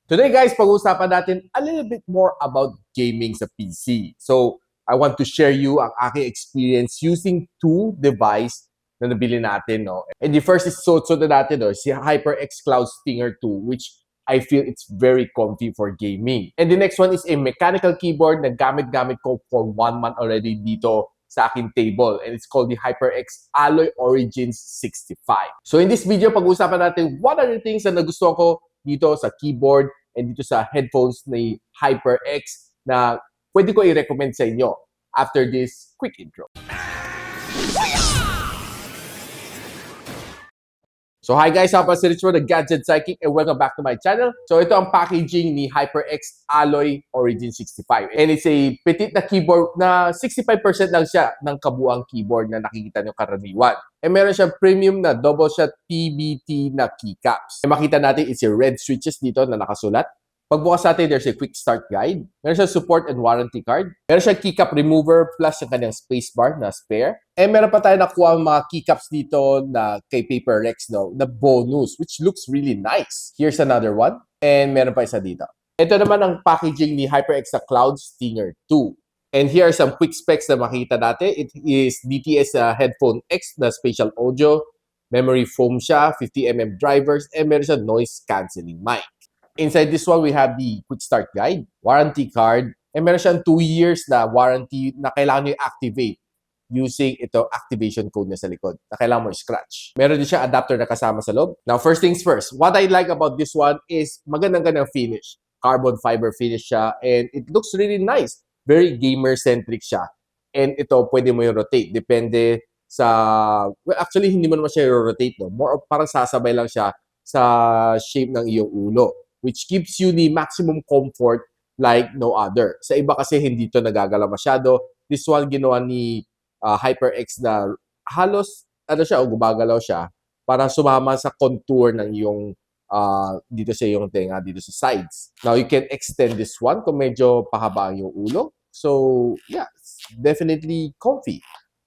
Today guys, pag-uusapan natin a little bit more about gaming sa PC. So, I want to share you ang aking experience using two device na nabili natin, no? And the first is so na natin, no? Si HyperX Cloud Stinger 2, which I feel it's very comfy for gaming. And the next one is a mechanical keyboard na gamit-gamit ko for 1 month already dito sa aking table. And it's called the HyperX Alloy Origins 65. So in this video, pag-uusapan natin what are the things na nagustuhan ko dito sa keyboard and dito sa headphones ni HyperX na pwede ko i-recommend sa inyo after this quick intro. So hi guys, ako si Rich the Gadget Sidekick and welcome back to my channel. So ito ang packaging ni HyperX Alloy Origin 65. And it's a petit na keyboard na 65% lang siya ng kabuang keyboard na nakikita nyo karaniwan. And meron siyang premium na double shot PBT na keycaps. And makita natin it's a red switches dito na nakasulat. Pagbukas natin, there's a quick start guide. Meron siyang support and warranty card. Meron siyang keycap remover plus yung kanyang spacebar na spare. And meron pa tayo nakuha mga keycaps dito na kay HyperX, no, na bonus, which looks really nice. Here's another one. And meron pa isa dito. Ito naman ang packaging ni HyperX sa Cloud Stinger 2. And here are some quick specs na makita natin. It is DTS Headphone X na spatial audio. Memory foam siya, 50mm drivers, and meron siya noise cancelling mic. Inside this one, we have the quick start guide, warranty card, and meron siyang 2 years na warranty na kailangan nyo i-activate using ito activation code niya sa likod na kailangan mo i-scratch. Meron din siya adapter na kasama sa loob. Now, first things first, what I like about this one is magandang finish. Carbon fiber finish siya, and it looks really nice. Very gamer-centric siya. And ito, pwede mo yung rotate. Depende sa... Well, actually, hindi mo naman siya rotate, no? More of parang sasabay lang siya sa shape ng iyong ulo, which gives you the maximum comfort like no other. Sa iba kasi hindi ito nagagalaw masyado. This one ginawa ni HyperX na halos gumagalaw siya para sumama sa contour ng iyong dito sa iyong tenga, dito sa sides. Now, you can extend this one kung medyo pahaba ang iyong ulo. So, yeah, it's definitely comfy.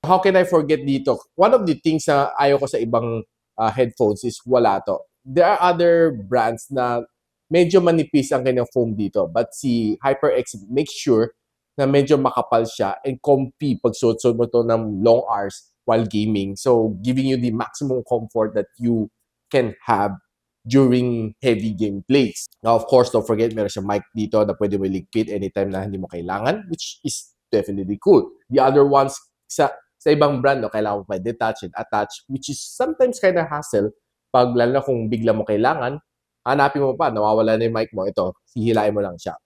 How can I forget dito? One of the things na ayaw ko sa ibang headphones is wala to. There are other brands na medyo manipis ang kanyang foam dito. But si HyperX makes sure na medyo makapal siya and comfy pag suot mo to ng long hours while gaming. So, giving you the maximum comfort that you can have during heavy gameplays. Now, of course, don't forget, meron siyang mic dito na pwede mo iligpit anytime na hindi mo kailangan, which is definitely cool. The other ones, sa ibang brand, no, kailangan mo pa detach and attach, which is sometimes kind of hassle pag lalo na kung bigla mo kailangan, hanapin mo pa, nawawala na yung mic mo, ito, hihilain mo lang siya.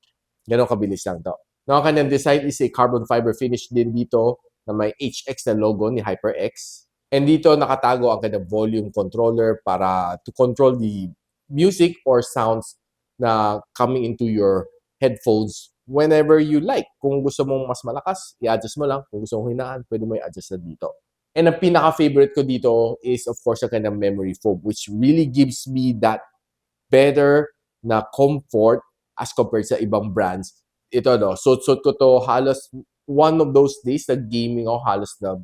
Ganon kabilis lang to. Now, ang kanyang design is a carbon fiber finish din dito na may HX na logo ni HyperX. And dito nakatago ang kanyang volume controller para to control the music or sounds na coming into your headphones whenever you like. Kung gusto mong mas malakas, i-adjust mo lang. Kung gusto mong hinaan, pwede mo i-adjust na dito. And ang pinaka-favorite ko dito is, of course, ang kanyang memory foam, which really gives me that better na comfort as compared sa ibang brands. Ito, no, suot ko to halos one of those days na gaming ako halos na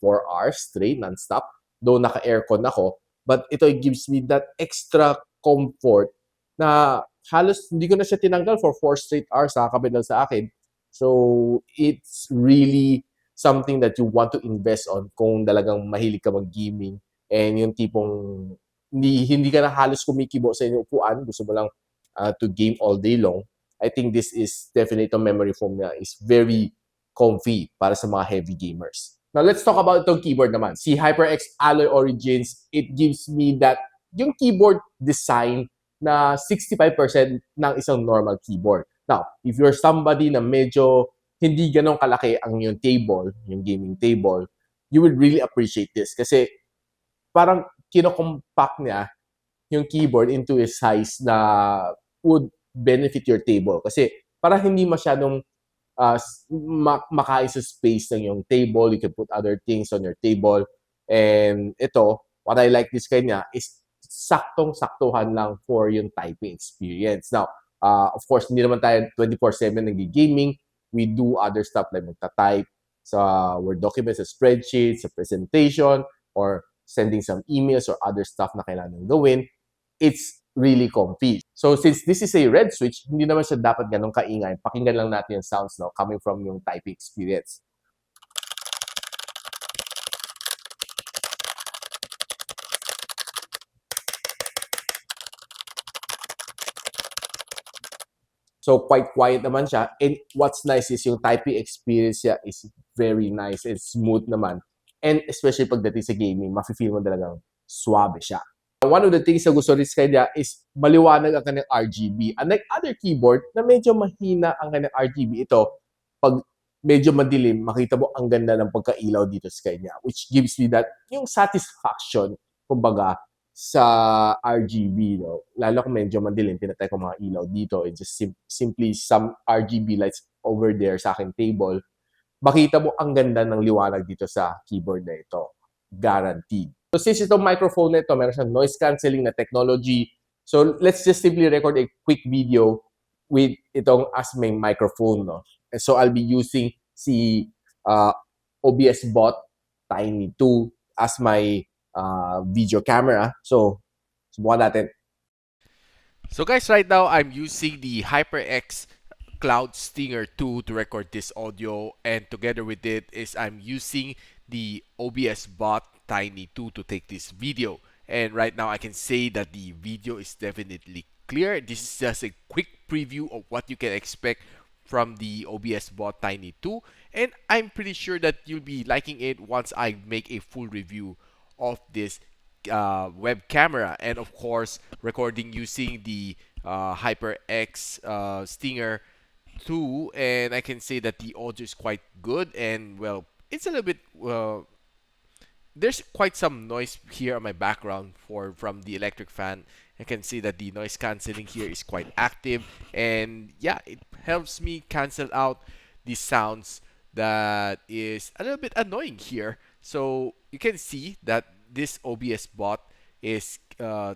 4 hours straight, non-stop. Though naka-aircon ako. But ito, it gives me that extra comfort na halos hindi ko na siya tinanggal for 4 straight hours. Nakakabit lang sa akin. So, it's really something that you want to invest on kung talagang mahilig ka mag-gaming and yung tipong hindi ka na halos kumikibo sa inyong upuan, gusto mo lang to game all day long. I think this is definitely a memory foam na is very comfy para sa mga heavy gamers. Now, let's talk about itong keyboard naman. Si HyperX Alloy Origins, it gives me that yung keyboard design na 65% ng isang normal keyboard. Now, if you're somebody na medyo hindi ganun kalaki ang yung table, yung gaming table, you would really appreciate this kasi parang kino-compact niya yung keyboard into a size na would benefit your table. Kasi parang hindi masyadong makain sa space ng yung table. You can put other things on your table. And ito, what I like this kanya is saktong-saktuhan lang for yung typing experience. Now, of course, hindi naman tayo 24/7 nag-gaming. We do other stuff like magta-type sa Word documents, sa spreadsheets, sa presentation, or sending some emails or other stuff na kailangan gawin. It's really comfy. So since this is a red switch, hindi naman siya dapat ganun kaingay. Pakinggan lang natin yung sounds, no, coming from yung typing experience. So quite quiet naman siya. And what's nice is yung typing experience niya is very nice and smooth naman. And especially pagdating sa gaming, mafe-feel mo talagang suabe siya. One of the things na gusto rin sa kanya is maliwanag ang kanyang RGB. Unlike other keyboard na medyo mahina ang kanyang RGB, ito, pag medyo madilim, makita mo ang ganda ng pagkailaw dito sa kanya, which gives me that, yung satisfaction, kumbaga, sa RGB, no? Lalo kung medyo madilim, pinatay ko mga ilaw dito, and just simply some RGB lights over there sa aking table, makita mo ang ganda ng liwanag dito sa keyboard na ito. Guaranteed. So since itong microphone na ito, meron siyang noise cancelling na technology. So let's just simply record a quick video with itong as my microphone, no? And so I'll be using si Obsbot Tiny 2 as my video camera. So subukan natin. So guys, right now I'm using the HyperX Cloud Stinger 2 to record this audio, and together with it is I'm using the Obsbot Tiny 2 to take this video. And right now I can say that the video is definitely clear. This is just a quick preview of what you can expect from the Obsbot Tiny 2, and I'm pretty sure that you'll be liking it once I make a full review of this web camera, and of course recording using the HyperX Stinger 2, and I can say that the audio is quite good, and well, it's a little bit there's quite some noise here on my background from the electric fan. I can see that the noise cancelling here is quite active, and yeah, it helps me cancel out the sounds that is a little bit annoying here. So you can see that this Obsbot is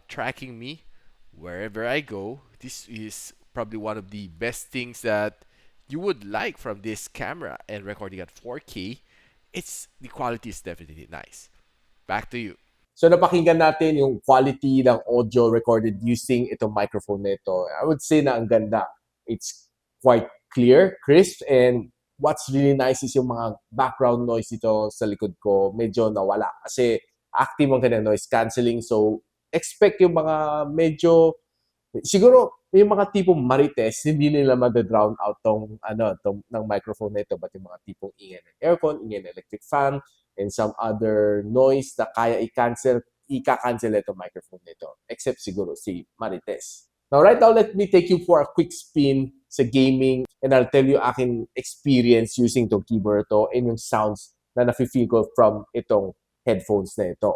tracking me wherever I go. This is probably one of the best things that you would like from this camera, and recording at 4K, the quality is definitely nice. Back to you. So napakinggan natin yung quality ng audio recorded using itong microphone na ito. I would say na ang ganda. It's quite clear, crisp, and what's really nice is yung mga background noise dito sa likod ko, medyo nawala. Kasi active ang kanyang noise cancelling. So expect yung mga medyo, siguro yung mga tipong marites, hindi nila mag-drown out tong ng microphone na ito, but yung mga tipong ingay ng aircon, ingay ng electric fan, and some other noise na kaya i-cancel itong microphone nito. Except siguro si Marites. Now, right now, let me take you for a quick spin sa gaming, and I'll tell you aking experience using itong keyboard to and yung sounds na nafe-feel ko from itong headphones na ito.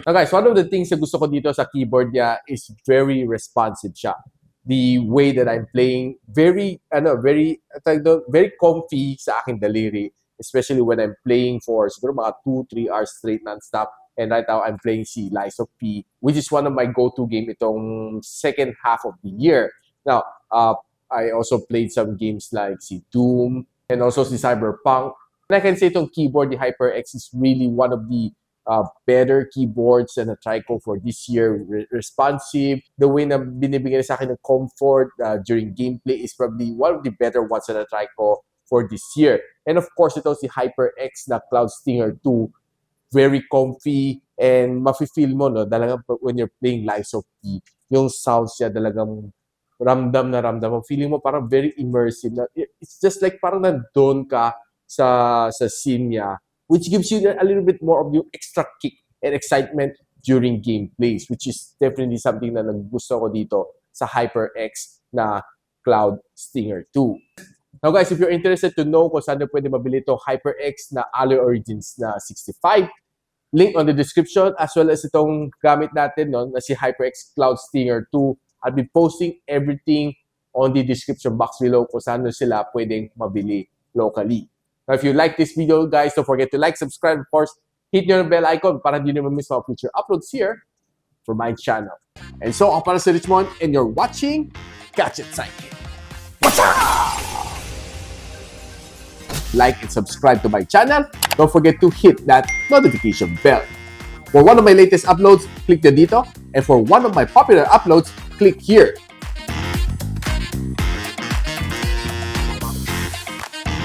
Now guys, one of the things na gusto ko dito sa keyboard niya is very responsive siya. The way that I'm playing, very comfy sa aking daliri, especially when I'm playing for siguro mga 2-3 hours straight non-stop. And right now, I'm playing si Lies of P, which is one of my go-to game itong second half of the year. Now, I also played some games like si Doom and also si Cyberpunk. And I can say itong keyboard, the HyperX, is really one of the better keyboards na na-try ko for this year. Responsive. The way na binibigyan sa akin ng comfort during gameplay is probably one of the better ones na na-try ko for this year. And of course, ito si HyperX na Cloud Stinger 2. Very comfy and mafe-feel mo, no, talagang when you're playing Lies of P, yung sounds niya talagang ramdam na ramdam mo. Feeling mo parang very immersive. It's just like parang nandun ka sa scene niya, which gives you a little bit more of yung extra kick and excitement during gameplays, which is definitely something na nagusto ko dito sa HyperX na Cloud Stinger 2. Now guys, if you're interested to know kung saan nyo pwede mabili ito, HyperX na Alloy Origins na 65, link on the description, as well as itong gamit natin, no, na si HyperX Cloud Stinger 2. I'll be posting everything on the description box below kung saan sila pwedeng mabili locally. Now, if you like this video, guys, don't forget to like, subscribe, of course, hit nyo yung bell icon para hindi nyo ma-miss mga future uploads here for my channel. And so, ako para si Richmond, and you're watching Gadget Sidekick. What's up? Like and subscribe to my channel. Don't forget to hit that notification bell. For one of my latest uploads, click the dito. And for one of my popular uploads, click here.